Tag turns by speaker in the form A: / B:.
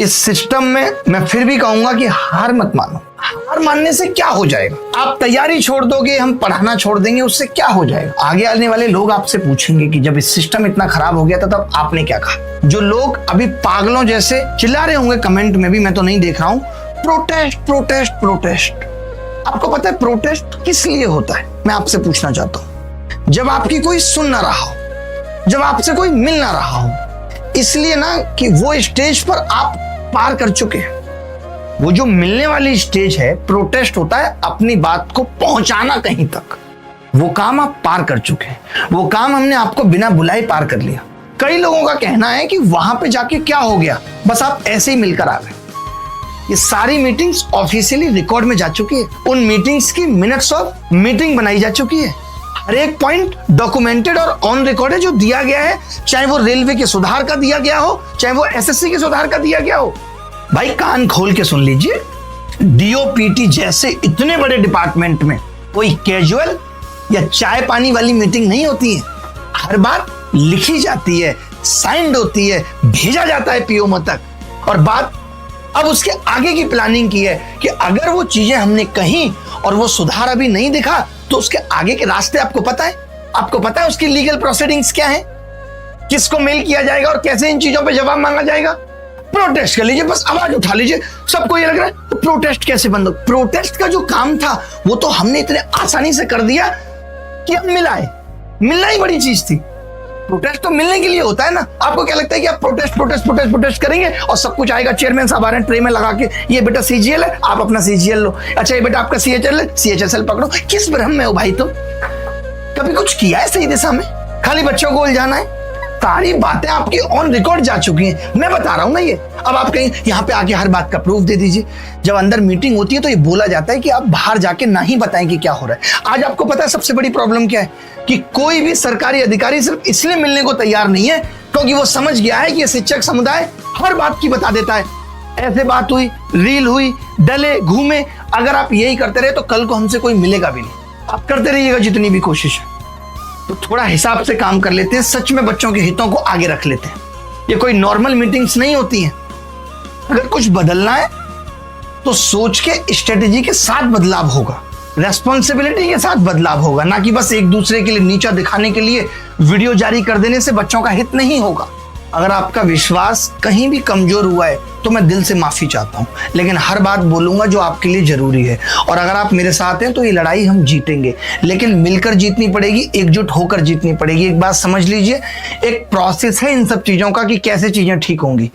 A: इस सिस्टम में मैं फिर भी कहूंगा कि हार मत मानो। हार मानने से क्या हो जाएगा? आप तैयारी छोड़ दोगे, हम पढ़ाना छोड़ देंगे, उससे क्या हो जाएगा? आगे आने वाले लोग आपसे पूछेंगे कि जब इस सिस्टम इतना खराब हो गया था तब आपने क्या कहा। जो लोग अभी पागलों जैसे चिल्ला रहे होंगे कमेंट में भी, मैं तो नहीं देख रहा हूं, प्रोटेस्ट प्रोटेस्ट प्रोटेस्ट। आपको पता है प्रोटेस्ट किस लिए होता है? मैं आपसे पूछना चाहता हूं। जब आपकी कोई सुन ना रहा हो, जब आपसे कोई मिल ना रहा हो, इसलिए ना कि वो स्टेज पर आप पार कर चुके हैं। वो जो मिलने वाली स्टेज है, प्रोटेस्ट होता है अपनी बात को पहुंचाना कहीं तक। वो काम आप पार कर चुके हैं, वो काम हमने आपको बिना बुलाए पार कर लिया। कई लोगों का कहना है कि वहां पे जाके क्या हो गया, बस आप ऐसे ही मिलकर आ गए। ये सारी मीटिंग्स ऑफिशियली रिकॉर्ड में जा चुकी है। उन मीटिंग्स की मिनट्स ऑफ मीटिंग बनाई जा चुकी है। हर एक पॉइंट डॉक्यूमेंटेड और ऑन रिकॉर्ड है जो दिया गया है, चाहे वो रेलवे के सुधार का दिया गया हो, चाहे वो एसएससी के सुधार का दिया गया हो। भाई कान खोल के सुन लीजिए, डीओपीटी जैसे इतने बड़े डिपार्टमेंट में कोई कैजुअल या चाय पानी वाली मीटिंग नहीं होती है। हर बात लिखी जाती है, साइंड होती है, भेजा जाता है पीओ तक। और बात अब उसके आगे की प्लानिंग की है कि अगर वो चीजें हमने कही और वो सुधार अभी नहीं दिखा तो उसके आगे के रास्ते आपको पता है? आपको पता है उसकी लीगल प्रोसीडिंग्स क्या है, किसको मेल किया जाएगा और कैसे इन चीजों पे जवाब मांगा जाएगा? प्रोटेस्ट कर लीजिए, बस आवाज उठा लीजिए। सबको ये लग रहा है तो प्रोटेस्ट कैसे बंद हो? प्रोटेस्ट का जो काम था वो तो हमने इतने आसानी से कर दिया कि हम मिलाए। मिलना ही बड़ी चीज थी। प्रोटेस्ट तो मिलने के लिए होता है ना। आपको क्या लगता है कि आप प्रोटेस्ट प्रोटेस्ट प्रोटेस्ट प्रोटेस्ट करेंगे और सब कुछ आएगा, चेयरमैन साहब आ रहे हैं ट्रे में लगा के, ये बेटा सीजीएल है, आप अपना सीजीएल लो। अच्छा ये बेटा आपका सीएचएल है, सीएचएल पकड़ो। किस भ्रम में हो भाई तुम? कभी कुछ किया है सही दिशा में? खाली बच्चों को उलझाना है। सारी बातें आपकी ऑन रिकॉर्ड जा चुकी हैं, मैं बता रहा हूं ना ये। अब आप कहीं यहाँ पे आके हर बात का प्रूफ दे दीजिए। जब अंदर मीटिंग होती है तो ये बोला जाता है कि आप बाहर जाके ना ही बताएं कि क्या हो रहा है। आज आपको पता है सबसे बड़ी प्रॉब्लम क्या है? कि कोई भी सरकारी अधिकारी सिर्फ इसलिए मिलने को तैयार नहीं है क्योंकि वो समझ गया है कि ये शिक्षक समुदाय हर बात की बता देता है। ऐसे बात हुई, रील हुई, डले घूमे। अगर आप यही करते रहे तो कल को हमसे कोई मिलेगा भी नहीं। आप करते रहिएगा जितनी भी कोशिश है। तो थोड़ा हिसाब से काम कर लेते हैं, सच में बच्चों के हितों को आगे रख लेते हैं। ये कोई नॉर्मल मीटिंग्स नहीं होती हैं। अगर कुछ बदलना है तो सोच के, स्ट्रेटेजी के साथ बदलाव होगा, रेस्पॉन्सिबिलिटी के साथ बदलाव होगा, ना कि बस एक दूसरे के लिए नीचा दिखाने के लिए वीडियो जारी कर देने से बच्चों का हित नहीं होगा। अगर आपका विश्वास कहीं भी कमजोर हुआ है तो मैं दिल से माफी चाहता हूं, लेकिन हर बात बोलूंगा जो आपके लिए जरूरी है। और अगर आप मेरे साथ हैं तो ये लड़ाई हम जीतेंगे, लेकिन मिलकर जीतनी पड़ेगी, एकजुट होकर जीतनी पड़ेगी। एक बात समझ लीजिए, एक प्रोसेस है इन सब चीजों का कि कैसे चीजें ठीक होंगी।